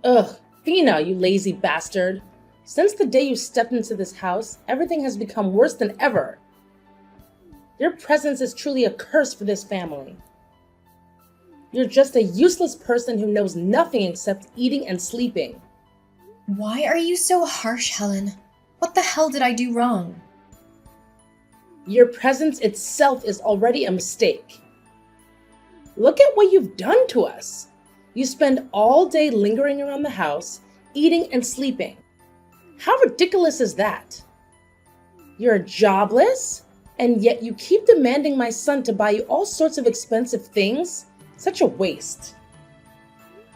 Ugh, Fina, you lazy bastard. Since the day you stepped into this house, everything has become worse than ever. Your presence is truly a curse for this family. You're just a useless person who knows nothing except eating and sleeping. Why are you so harsh, Helen? What the hell did I do wrong? Your presence itself is already a mistake. Look at what you've done to us. You spend all day lingering around the house, eating and sleeping. How ridiculous is that? You're jobless, and yet you keep demanding my son to buy you all sorts of expensive things? Such a waste.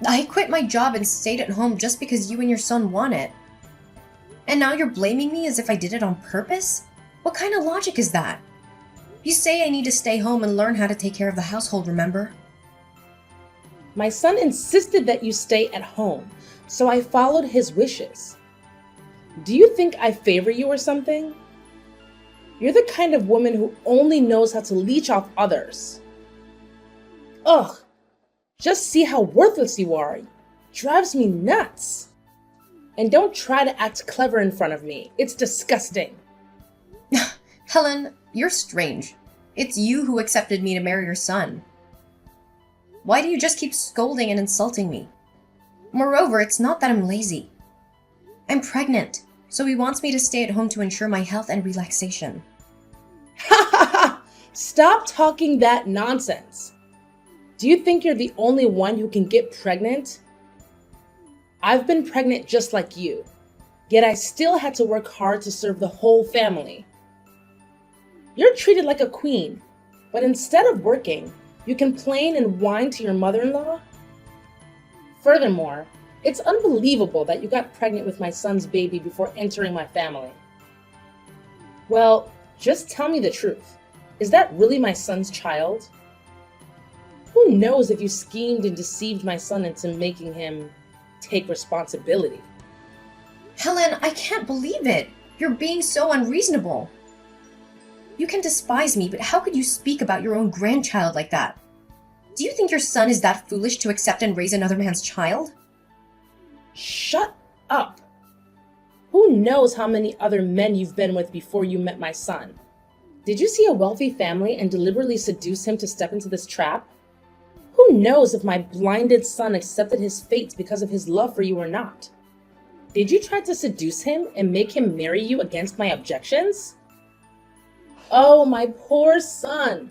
I quit my job and stayed at home just because you and your son want it. And now you're blaming me as if I did it on purpose? What kind of logic is that? You say I need to stay home and learn how to take care of the household, remember? My son insisted that you stay at home, so I followed his wishes. Do you think I favor you or something? You're the kind of woman who only knows how to leech off others. Ugh, just see how worthless you are. Drives me nuts. And don't try to act clever in front of me. It's disgusting. Helen, you're strange. It's you who accepted me to marry your son. Why do you just keep scolding and insulting me? Moreover, it's not that I'm lazy. I'm pregnant, so he wants me to stay at home to ensure my health and relaxation. Ha ha ha! Stop talking that nonsense. Do you think you're the only one who can get pregnant? I've been pregnant just like you, yet I still had to work hard to serve the whole family. You're treated like a queen, but instead of working, you complain and whine to your mother-in-law? Furthermore, it's unbelievable that you got pregnant with my son's baby before entering my family. Well, just tell me the truth. Is that really my son's child? Who knows if you schemed and deceived my son into making him take responsibility? Helen, I can't believe it. You're being so unreasonable. You can despise me, but how could you speak about your own grandchild like that? Do you think your son is that foolish to accept and raise another man's child? Shut up! Who knows how many other men you've been with before you met my son? Did you see a wealthy family and deliberately seduce him to step into this trap? Who knows if my blinded son accepted his fate because of his love for you or not? Did you try to seduce him and make him marry you against my objections? Oh, my poor son.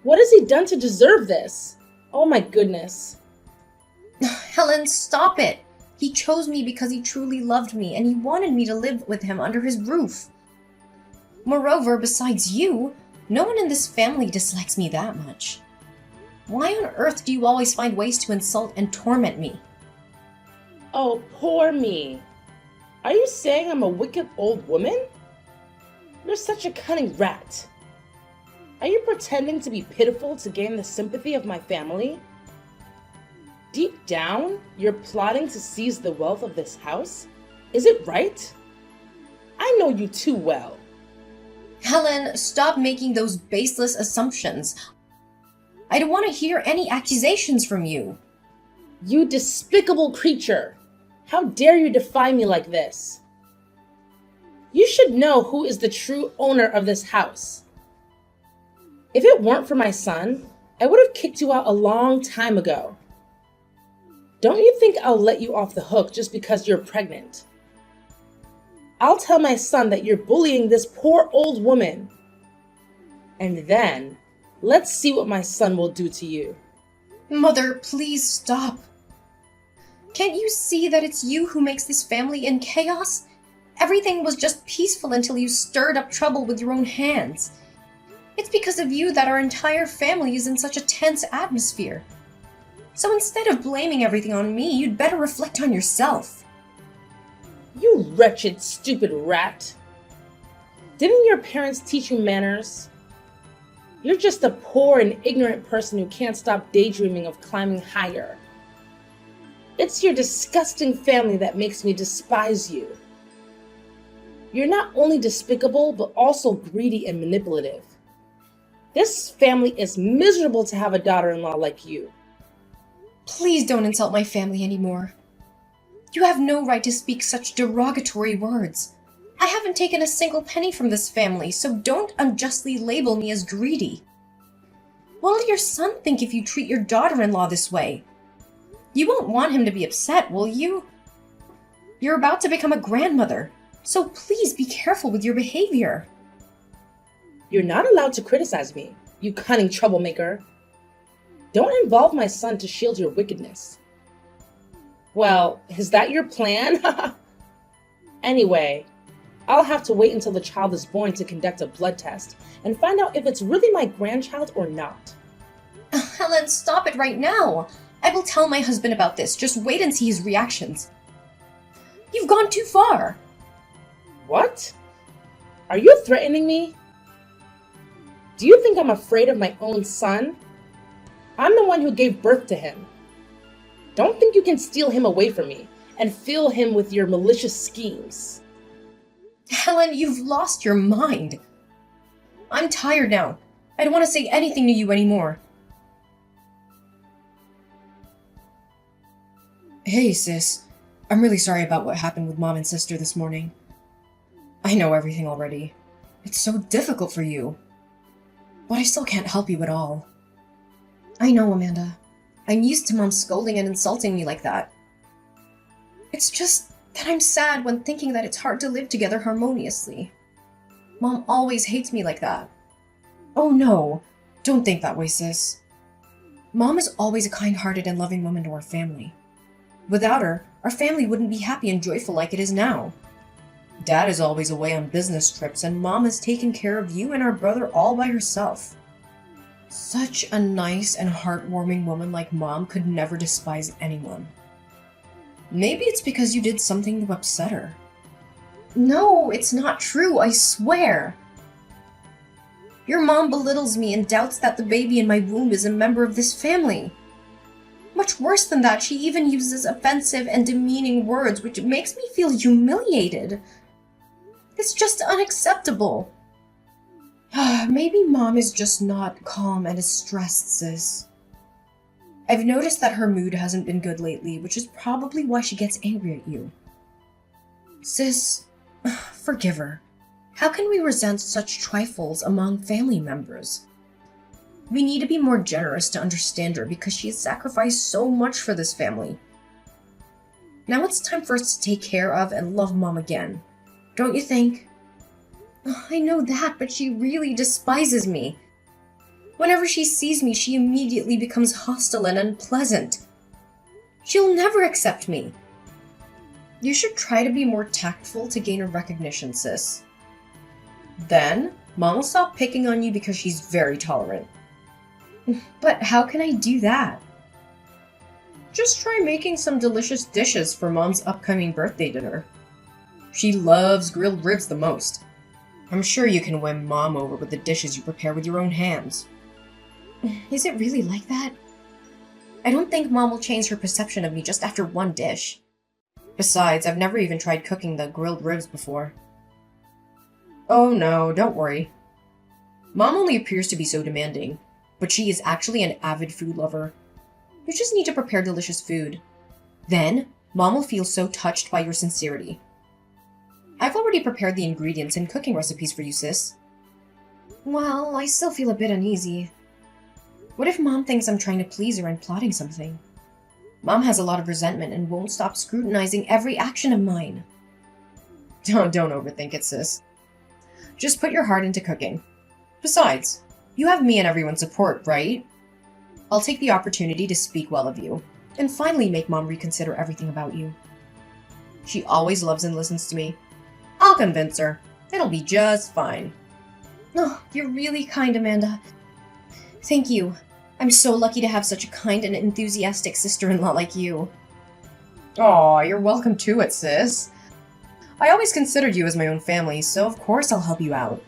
What has he done to deserve this? Oh my goodness. Helen, stop it. He chose me because he truly loved me and he wanted me to live with him under his roof. Moreover, besides you, no one in this family dislikes me that much. Why on earth do you always find ways to insult and torment me? Oh, poor me. Are you saying I'm a wicked old woman? You're such a cunning rat. Are you pretending to be pitiful to gain the sympathy of my family? Deep down, you're plotting to seize the wealth of this house? Is it right? I know you too well. Helen, stop making those baseless assumptions. I don't want to hear any accusations from you. You despicable creature! How dare you defy me like this? You should know who is the true owner of this house. If it weren't for my son, I would have kicked you out a long time ago. Don't you think I'll let you off the hook just because you're pregnant? I'll tell my son that you're bullying this poor old woman. And then, let's see what my son will do to you. Mother, please stop. Can't you see that it's you who makes this family in chaos? Everything was just peaceful until you stirred up trouble with your own hands. It's because of you that our entire family is in such a tense atmosphere. So instead of blaming everything on me, you'd better reflect on yourself. You wretched, stupid rat. Didn't your parents teach you manners? You're just a poor and ignorant person who can't stop daydreaming of climbing higher. It's your disgusting family that makes me despise you. You're not only despicable, but also greedy and manipulative. This family is miserable to have a daughter-in-law like you. Please don't insult my family anymore. You have no right to speak such derogatory words. I haven't taken a single penny from this family, so don't unjustly label me as greedy. What will your son think if you treat your daughter-in-law this way? You won't want him to be upset, will you? You're about to become a grandmother, so please be careful with your behavior. You're not allowed to criticize me, you cunning troublemaker. Don't involve my son to shield your wickedness. Well, is that your plan? Anyway, I'll have to wait until the child is born to conduct a blood test and find out if it's really my grandchild or not. Helen, stop it right now. I will tell my husband about this. Just wait and see his reactions. You've gone too far. What? Are you threatening me? Do you think I'm afraid of my own son? I'm the one who gave birth to him. Don't think you can steal him away from me and fill him with your malicious schemes. Helen, you've lost your mind. I'm tired now. I don't want to say anything to you anymore. Hey, sis. I'm really sorry about what happened with Mom and Sister this morning. I know everything already. It's so difficult for you. But I still can't help you at all. I know, Amanda. I'm used to Mom scolding and insulting me like that. It's just that I'm sad when thinking that it's hard to live together harmoniously. Mom always hates me like that. Oh no, don't think that way, sis. Mom is always a kind-hearted and loving woman to our family. Without her, our family wouldn't be happy and joyful like it is now. Dad is always away on business trips, and Mom has taken care of you and our brother all by herself. Such a nice and heartwarming woman like Mom could never despise anyone. Maybe it's because you did something to upset her. No, it's not true, I swear. Your mom belittles me and doubts that the baby in my womb is a member of this family. Much worse than that, she even uses offensive and demeaning words, which makes me feel humiliated. It's just unacceptable. Maybe Mom is just not calm and is stressed, sis. I've noticed that her mood hasn't been good lately, which is probably why she gets angry at you. Sis, forgive her. How can we resent such trifles among family members? We need to be more generous to understand her because she has sacrificed so much for this family. Now it's time for us to take care of and love Mom again. Don't you think? I know that, but she really despises me. Whenever she sees me, she immediately becomes hostile and unpleasant. She'll never accept me. You should try to be more tactful to gain her recognition, sis. Then, Mom will stop picking on you because she's very tolerant. But how can I do that? Just try making some delicious dishes for Mom's upcoming birthday dinner. She loves grilled ribs the most. I'm sure you can win Mom over with the dishes you prepare with your own hands. Is it really like that? I don't think Mom will change her perception of me just after one dish. Besides, I've never even tried cooking the grilled ribs before. Oh no, don't worry. Mom only appears to be so demanding, but she is actually an avid food lover. You just need to prepare delicious food. Then, Mom will feel so touched by your sincerity. I've already prepared the ingredients and cooking recipes for you, sis. Well, I still feel a bit uneasy. What if Mom thinks I'm trying to please her and plotting something? Mom has a lot of resentment and won't stop scrutinizing every action of mine. Don't overthink it, sis. Just put your heart into cooking. Besides, you have me and everyone's support, right? I'll take the opportunity to speak well of you, and finally make Mom reconsider everything about you. She always loves and listens to me. I'll convince her. It'll be just fine. Oh, you're really kind, Amanda. Thank you. I'm so lucky to have such a kind and enthusiastic sister-in-law like you. Aw, you're welcome to it, sis. I always considered you as my own family, so of course I'll help you out.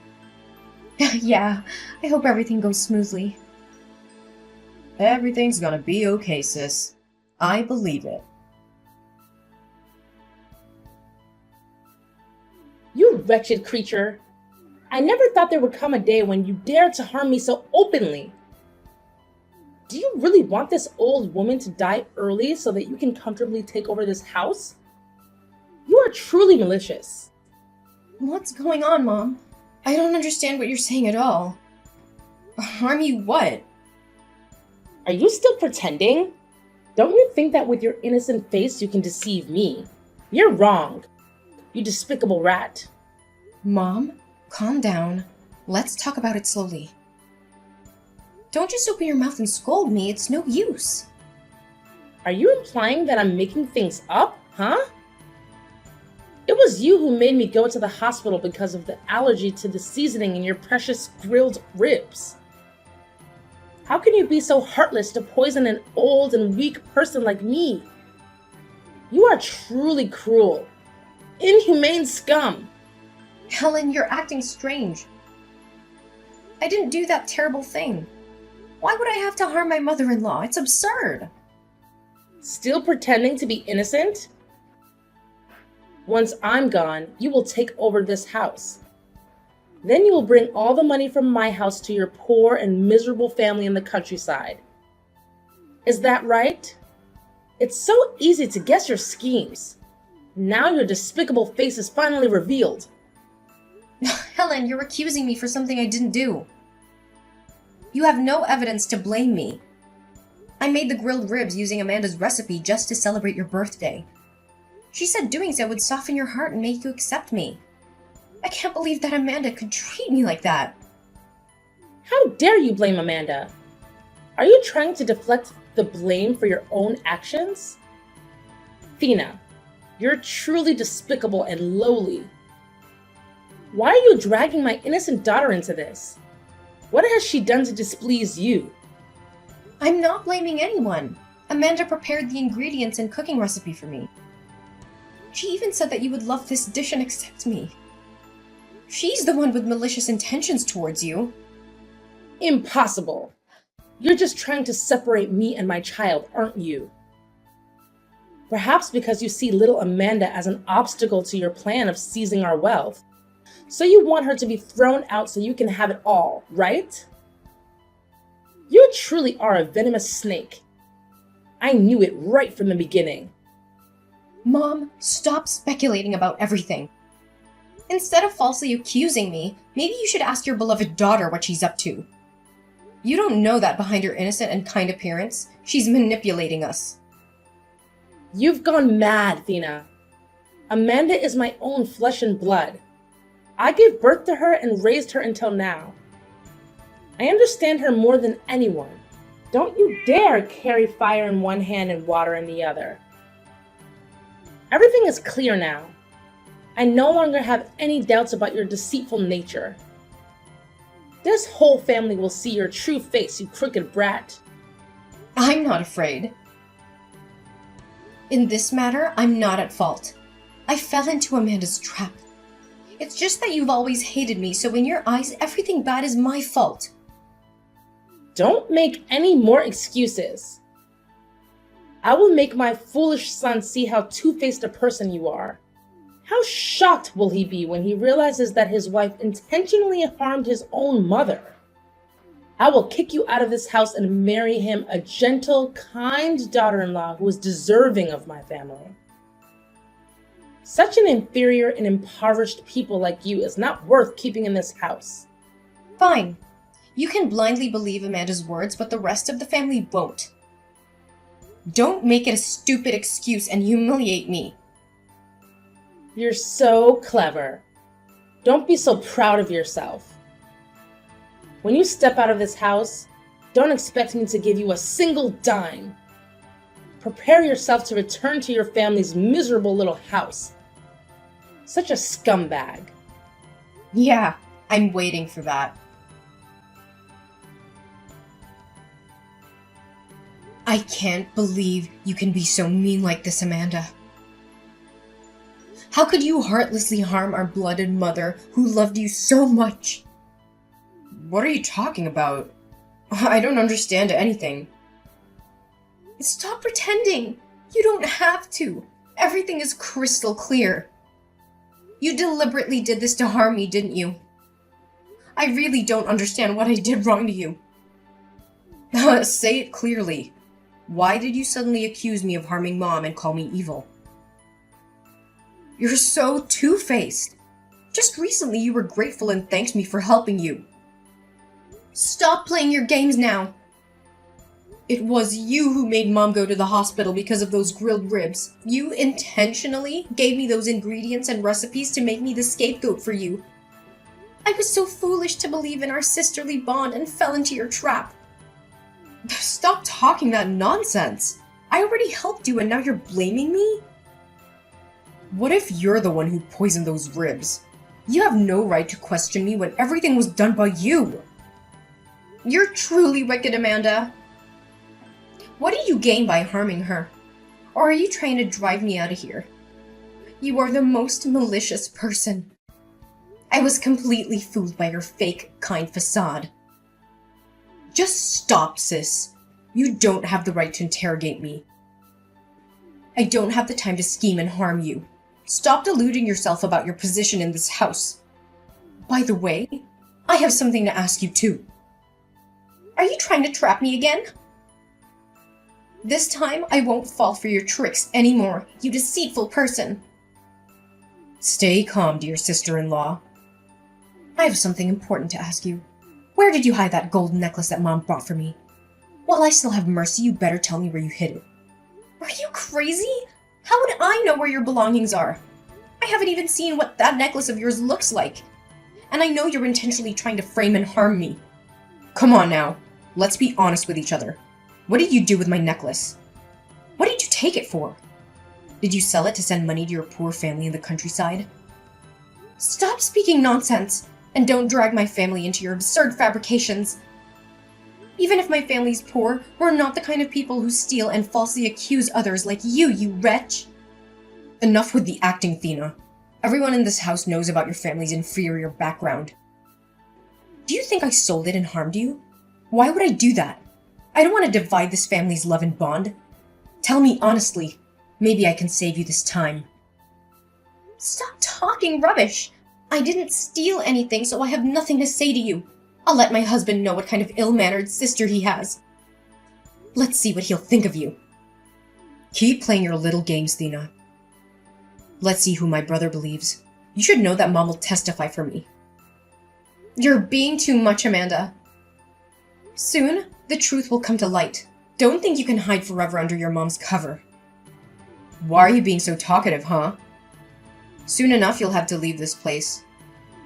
Yeah, I hope everything goes smoothly. Everything's gonna be okay, sis. I believe it. You wretched creature. I never thought there would come a day when you dared to harm me so openly. Do you really want this old woman to die early so that you can comfortably take over this house? truly malicious. What's going on, Mom? I don't understand what you're saying at all. Harm you what? Are you still pretending? Don't you think that with your innocent face you can deceive me? You're wrong. You despicable rat. Mom, calm down. Let's talk about it slowly. Don't just open your mouth and scold me, it's no use. Are you implying that I'm making things up, huh? It was you who made me go to the hospital because of the allergy to the seasoning in your precious grilled ribs. How can you be so heartless to poison an old and weak person like me? You are truly cruel. Inhumane scum. Helen, you're acting strange. I didn't do that terrible thing. Why would I have to harm my mother-in-law? It's absurd. Still pretending to be innocent? Once I'm gone, you will take over this house. Then you will bring all the money from my house to your poor and miserable family in the countryside. Is that right? It's so easy to guess your schemes. Now your despicable face is finally revealed. Helen, you're accusing me for something I didn't do. You have no evidence to blame me. I made the grilled ribs using Amanda's recipe just to celebrate your birthday. She said doing so would soften your heart and make you accept me. I can't believe that Amanda could treat me like that. How dare you blame Amanda? Are you trying to deflect the blame for your own actions? Thina, you're truly despicable and lowly. Why are you dragging my innocent daughter into this? What has she done to displease you? I'm not blaming anyone. Amanda prepared the ingredients and cooking recipe for me. She even said that you would love this dish and accept me. She's the one with malicious intentions towards you. Impossible. You're just trying to separate me and my child, aren't you? Perhaps because you see little Amanda as an obstacle to your plan of seizing our wealth. So you want her to be thrown out so you can have it all, right? You truly are a venomous snake. I knew it right from the beginning. Mom, stop speculating about everything. Instead of falsely accusing me, maybe you should ask your beloved daughter what she's up to. You don't know that behind her innocent and kind appearance, she's manipulating us. You've gone mad, Thina. Amanda is my own flesh and blood. I gave birth to her and raised her until now. I understand her more than anyone. Don't you dare carry fire in one hand and water in the other. Everything is clear now. I no longer have any doubts about your deceitful nature. This whole family will see your true face, you crooked brat. I'm not afraid. In this matter, I'm not at fault. I fell into Amanda's trap. It's just that you've always hated me, so in your eyes, everything bad is my fault. Don't make any more excuses. I will make my foolish son see how two-faced a person you are. How shocked will he be when he realizes that his wife intentionally harmed his own mother? I will kick you out of this house and marry him a gentle, kind daughter-in-law who is deserving of my family. Such an inferior and impoverished people like you is not worth keeping in this house. Fine. You can blindly believe Amanda's words, but the rest of the family won't. Don't make it a stupid excuse and humiliate me. You're so clever. Don't be so proud of yourself. When you step out of this house, don't expect me to give you a single dime. Prepare yourself to return to your family's miserable little house. Such a scumbag. Yeah, I'm waiting for that. I can't believe you can be so mean like this, Amanda. How could you heartlessly harm our blooded mother who loved you so much? What are you talking about? I don't understand anything. Stop pretending. You don't have to. Everything is crystal clear. You deliberately did this to harm me, didn't you? I really don't understand what I did wrong to you. Say it clearly. Why did you suddenly accuse me of harming Mom and call me evil? You're so two-faced. Just recently you were grateful and thanked me for helping you. Stop playing your games now. It was you who made Mom go to the hospital because of those grilled ribs. You intentionally gave me those ingredients and recipes to make me the scapegoat for you. I was so foolish to believe in our sisterly bond and fell into your trap. Stop talking that nonsense. I already helped you and now you're blaming me? What if you're the one who poisoned those ribs? You have no right to question me when everything was done by you. You're truly wicked, Amanda. What do you gain by harming her? Or are you trying to drive me out of here? You are the most malicious person. I was completely fooled by your fake, kind facade. Just stop, sis. You don't have the right to interrogate me. I don't have the time to scheme and harm you. Stop deluding yourself about your position in this house. By the way, I have something to ask you too. Are you trying to trap me again? This time, I won't fall for your tricks anymore, you deceitful person. Stay calm, dear sister-in-law. I have something important to ask you. Where did you hide that gold necklace that Mom bought for me? While I still have Mercy, you better tell me where you hid it. Are you crazy? How would I know where your belongings are? I haven't even seen what that necklace of yours looks like. And I know you're intentionally trying to frame and harm me. Come on now, let's be honest with each other. What did you do with my necklace? What did you take it for? Did you sell it to send money to your poor family in the countryside? Stop speaking nonsense, and don't drag my family into your absurd fabrications. Even if my family's poor, we're not the kind of people who steal and falsely accuse others like you wretch. Enough with the acting, Thena. Everyone in this house knows about your family's inferior background. Do you think I sold it and harmed you? Why would I do that? I don't want to divide this family's love and bond. Tell me honestly. Maybe I can save you this time. Stop talking rubbish. I didn't steal anything, so I have nothing to say to you. I'll let my husband know what kind of ill-mannered sister he has. Let's see what he'll think of you. Keep playing your little games, Thena. Let's see who my brother believes. You should know that Mom will testify for me. You're being too much, Amanda. Soon, the truth will come to light. Don't think you can hide forever under your mom's cover. Why are you being so talkative, huh? Soon enough, you'll have to leave this place.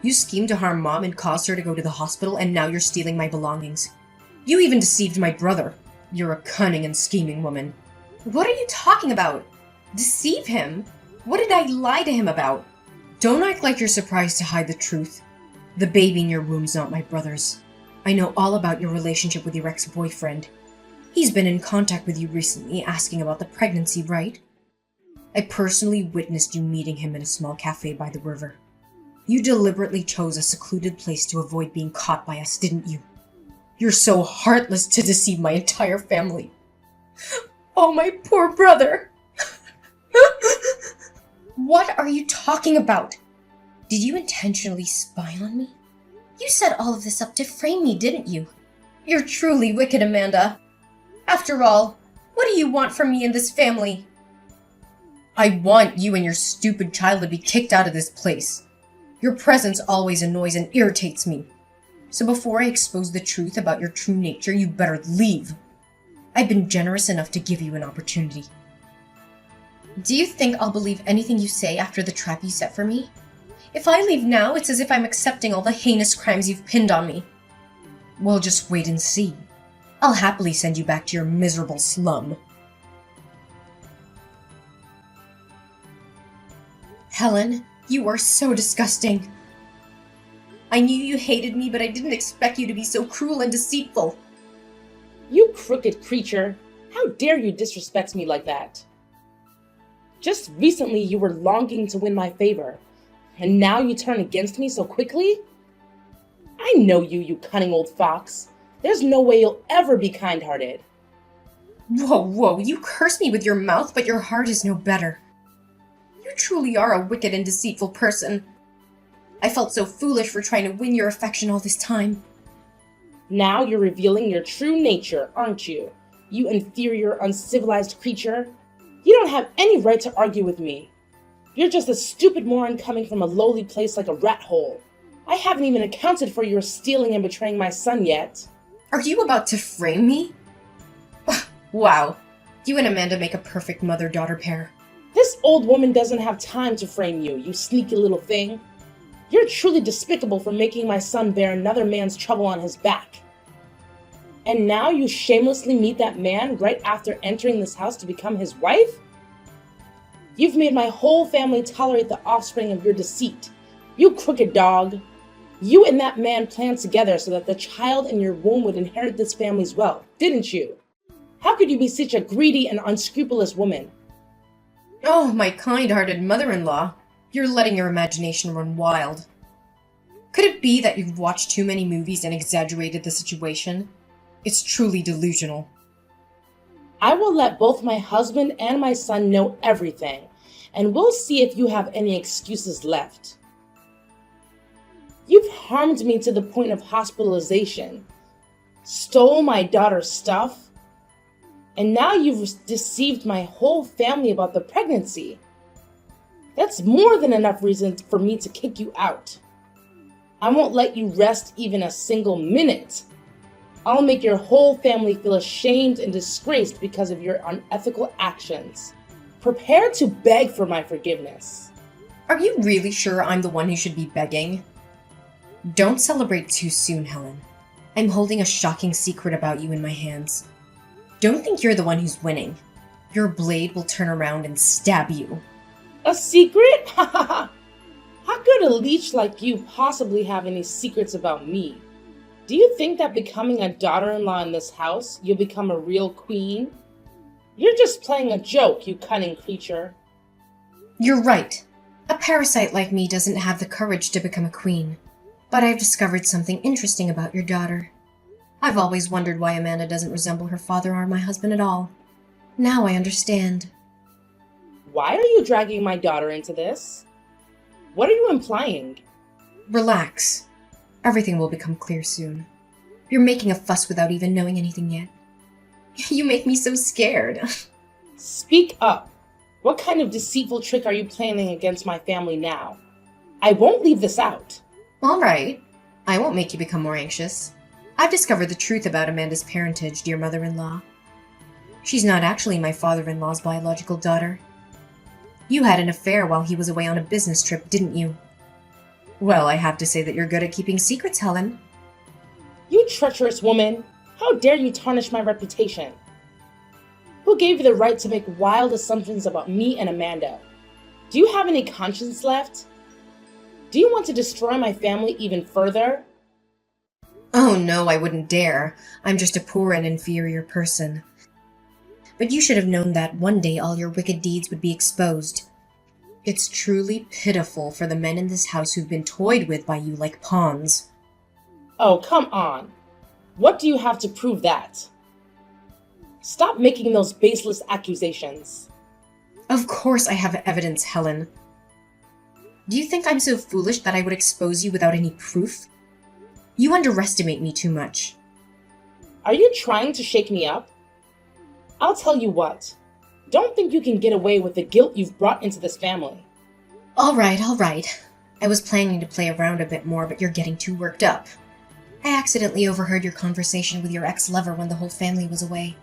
You schemed to harm Mom and caused her to go to the hospital, and now you're stealing my belongings. You even deceived my brother. You're a cunning and scheming woman. What are you talking about? Deceive him? What did I lie to him about? Don't act like you're surprised to hide the truth. The baby in your womb's not my brother's. I know all about your relationship with your ex-boyfriend. He's been in contact with you recently, asking about the pregnancy, right? I personally witnessed you meeting him in a small cafe by the river. You deliberately chose a secluded place to avoid being caught by us, didn't you? You're so heartless to deceive my entire family. Oh, my poor brother! What are you talking about? Did you intentionally spy on me? You set all of this up to frame me, didn't you? You're truly wicked, Amanda. After all, what do you want from me and this family? I want you and your stupid child to be kicked out of this place. Your presence always annoys and irritates me. So before I expose the truth about your true nature, you better leave. I've been generous enough to give you an opportunity. Do you think I'll believe anything you say after the trap you set for me? If I leave now, it's as if I'm accepting all the heinous crimes you've pinned on me. Well, just wait and see. I'll happily send you back to your miserable slum. Helen, you are so disgusting. I knew you hated me, but I didn't expect you to be so cruel and deceitful. You crooked creature. How dare you disrespect me like that? Just recently you were longing to win my favor, and now you turn against me so quickly? I know you, you cunning old fox. There's no way you'll ever be kind-hearted. Whoa, you curse me with your mouth, but your heart is no better. You truly are a wicked and deceitful person. I felt so foolish for trying to win your affection all this time. Now you're revealing your true nature, aren't you? You inferior, uncivilized creature. You don't have any right to argue with me. You're just a stupid moron coming from a lowly place like a rat hole. I haven't even accounted for your stealing and betraying my son yet. Are you about to frame me? Wow. You and Amanda make a perfect mother-daughter pair. This old woman doesn't have time to frame you, you sneaky little thing. You're truly despicable for making my son bear another man's trouble on his back. And now you shamelessly meet that man right after entering this house to become his wife? You've made my whole family tolerate the offspring of your deceit. You crooked dog. You and that man planned together so that the child in your womb would inherit this family's wealth, didn't you? How could you be such a greedy and unscrupulous woman? Oh, my kind-hearted mother-in-law. You're letting your imagination run wild. Could it be that you've watched too many movies and exaggerated the situation? It's truly delusional. I will let both my husband and my son know everything, and we'll see if you have any excuses left. You've harmed me to the point of hospitalization, stole my daughter's stuff, and now you've deceived my whole family about the pregnancy. That's more than enough reason for me to kick you out. I won't let you rest even a single minute. I'll make your whole family feel ashamed and disgraced because of your unethical actions. Prepare to beg for my forgiveness. Are you really sure I'm the one who should be begging? Don't celebrate too soon, Helen. I'm holding a shocking secret about you in my hands. Don't think you're the one who's winning. Your blade will turn around and stab you. A secret? How could a leech like you possibly have any secrets about me? Do you think that becoming a daughter-in-law in this house, you'll become a real queen? You're just playing a joke, you cunning creature. You're right. A parasite like me doesn't have the courage to become a queen. But I've discovered something interesting about your daughter. I've always wondered why Amanda doesn't resemble her father or my husband at all. Now I understand. Why are you dragging my daughter into this? What are you implying? Relax. Everything will become clear soon. You're making a fuss without even knowing anything yet. You make me so scared. Speak up. What kind of deceitful trick are you planning against my family now? I won't leave this out. All right. I won't make you become more anxious. I've discovered the truth about Amanda's parentage, dear mother-in-law. She's not actually my father-in-law's biological daughter. You had an affair while he was away on a business trip, didn't you? Well, I have to say that you're good at keeping secrets, Helen. You treacherous woman! How dare you tarnish my reputation? Who gave you the right to make wild assumptions about me and Amanda? Do you have any conscience left? Do you want to destroy my family even further? Oh no, I wouldn't dare. I'm just a poor and inferior person. But you should have known that one day all your wicked deeds would be exposed. It's truly pitiful for the men in this house who've been toyed with by you like pawns. Oh, come on. What do you have to prove that? Stop making those baseless accusations. Of course I have evidence, Helen. Do you think I'm so foolish that I would expose you without any proof? You underestimate me too much. Are you trying to shake me up? I'll tell you what. Don't think you can get away with the guilt you've brought into this family. All right. I was planning to play around a bit more, but you're getting too worked up. I accidentally overheard your conversation with your ex-lover when the whole family was away.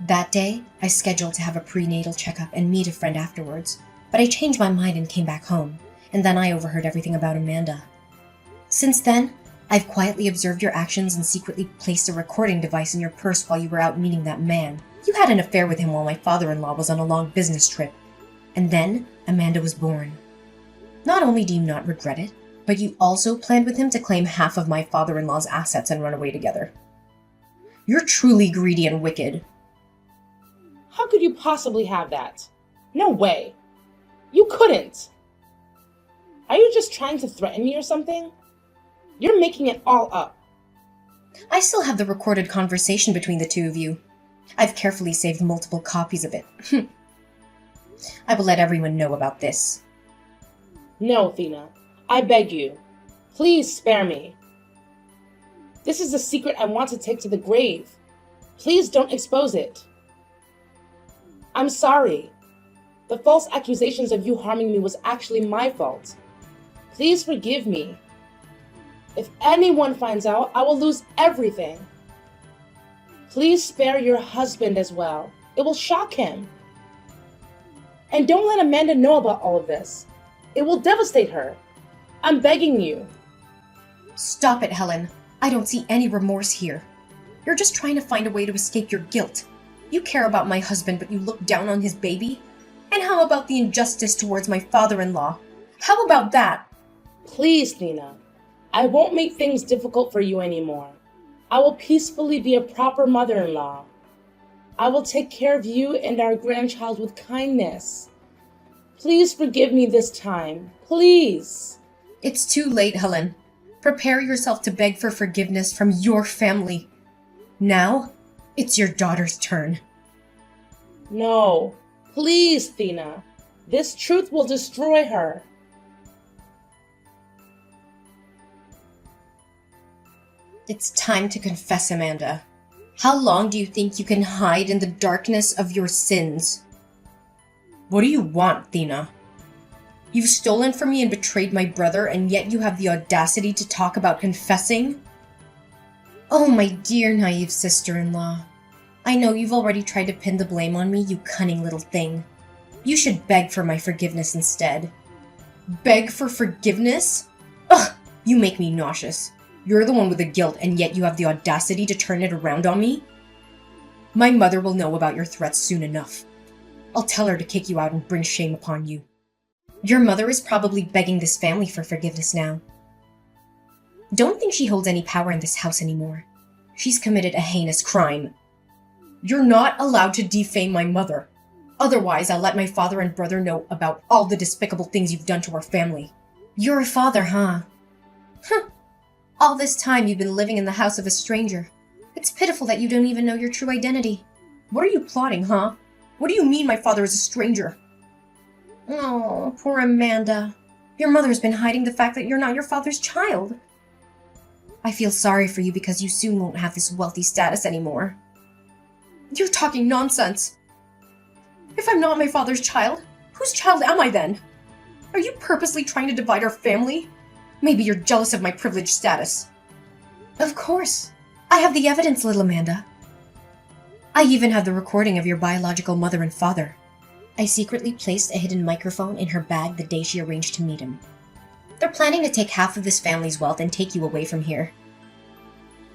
That day, I scheduled to have a prenatal checkup and meet a friend afterwards, but I changed my mind and came back home, and then I overheard everything about Amanda. Since then, I've quietly observed your actions and secretly placed a recording device in your purse while you were out meeting that man. You had an affair with him while my father-in-law was on a long business trip. And then, Amanda was born. Not only do you not regret it, but you also planned with him to claim half of my father-in-law's assets and run away together. You're truly greedy and wicked. How could you possibly have that? No way. You couldn't. Are you just trying to threaten me or something? You're making it all up. I still have the recorded conversation between the two of you. I've carefully saved multiple copies of it. I will let everyone know about this. No, Athena. I beg you. Please spare me. This is a secret I want to take to the grave. Please don't expose it. I'm sorry, The false accusations of you harming me was actually my fault. Please forgive me. If anyone finds out, I will lose everything. Please spare your husband as well. It will shock him. And don't let Amanda know about all of this. It will devastate her. I'm begging you. Stop it, Helen. I don't see any remorse here. You're just trying to find a way to escape your guilt. You care about my husband, but you look down on his baby? And how about the injustice towards my father-in-law? How about that? Please, Nina. I won't make things difficult for you anymore. I will peacefully be a proper mother-in-law. I will take care of you and our grandchild with kindness. Please forgive me this time. Please. It's too late, Helen. Prepare yourself to beg for forgiveness from your family. Now, it's your daughter's turn. No. Please, Thina. This truth will destroy her. It's time to confess, Amanda. How long do you think you can hide in the darkness of your sins? What do you want, Thina? You've stolen from me and betrayed my brother, and yet you have the audacity to talk about confessing? Oh, my dear naive sister-in-law. I know you've already tried to pin the blame on me, you cunning little thing. You should beg for my forgiveness instead. Beg for forgiveness? Ugh, you make me nauseous. You're the one with the guilt, and yet you have the audacity to turn it around on me? My mother will know about your threats soon enough. I'll tell her to kick you out and bring shame upon you. Your mother is probably begging this family for forgiveness now. Don't think she holds any power in this house anymore. She's committed a heinous crime. You're not allowed to defame my mother. Otherwise, I'll let my father and brother know about all the despicable things you've done to our family. You're a father, huh? Huh. All this time you've been living in the house of a stranger. It's pitiful that you don't even know your true identity. What are you plotting, huh? What do you mean my father is a stranger? Oh, poor Amanda. Your mother's been hiding the fact that you're not your father's child. I feel sorry for you because you soon won't have this wealthy status anymore. You're talking nonsense. If I'm not my father's child, whose child am I then? Are you purposely trying to divide our family? Maybe you're jealous of my privileged status. Of course. I have the evidence, little Amanda. I even have the recording of your biological mother and father. I secretly placed a hidden microphone in her bag the day she arranged to meet him. They're planning to take half of this family's wealth and take you away from here.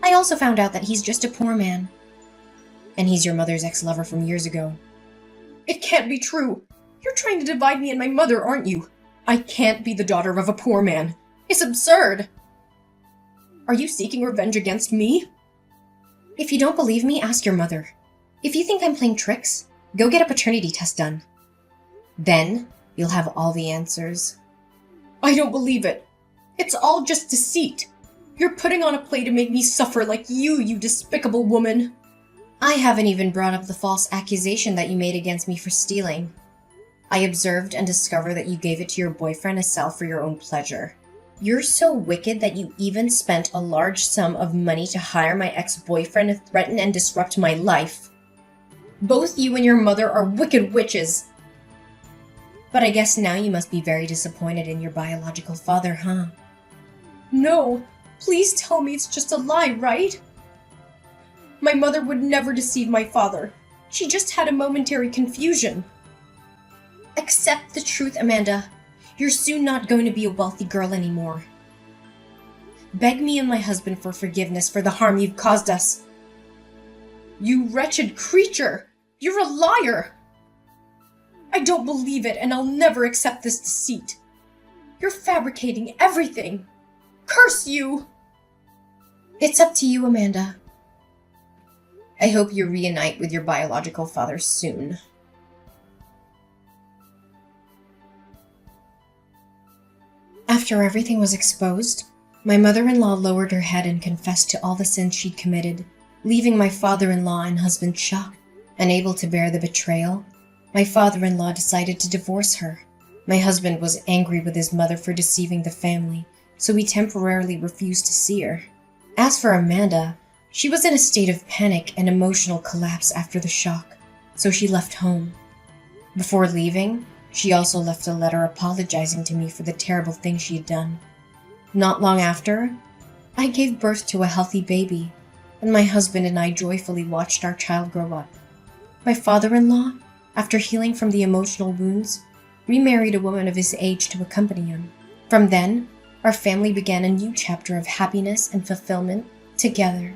I also found out that he's just a poor man. And he's your mother's ex-lover from years ago. It can't be true. You're trying to divide me and my mother, aren't you? I can't be the daughter of a poor man. It's absurd. Are you seeking revenge against me? If you don't believe me, ask your mother. If you think I'm playing tricks, go get a paternity test done. Then, you'll have all the answers. I don't believe it. It's all just deceit. You're putting on a play to make me suffer like you despicable woman. I haven't even brought up the false accusation that you made against me for stealing. I observed and discovered that you gave it to your boyfriend to sell for your own pleasure. You're so wicked that you even spent a large sum of money to hire my ex-boyfriend to threaten and disrupt my life. Both you and your mother are wicked witches. But I guess now you must be very disappointed in your biological father, huh? No, please tell me it's just a lie, right? My mother would never deceive my father. She just had a momentary confusion. Accept the truth, Amanda. You're soon not going to be a wealthy girl anymore. Beg me and my husband for forgiveness for the harm you've caused us. You wretched creature! You're a liar! I don't believe it, and I'll never accept this deceit. You're fabricating everything. Curse you! It's up to you, Amanda. I hope you reunite with your biological father soon. After everything was exposed, my mother-in-law lowered her head and confessed to all the sins she'd committed, leaving my father-in-law and husband shocked. Unable to bear the betrayal, my father-in-law decided to divorce her. My husband was angry with his mother for deceiving the family, so he temporarily refused to see her. As for Amanda, she was in a state of panic and emotional collapse after the shock, so she left home. Before leaving, she also left a letter apologizing to me for the terrible thing she had done. Not long after, I gave birth to a healthy baby, and my husband and I joyfully watched our child grow up. My father-in-law, after healing from the emotional wounds, remarried a woman of his age to accompany him. From then, our family began a new chapter of happiness and fulfillment together.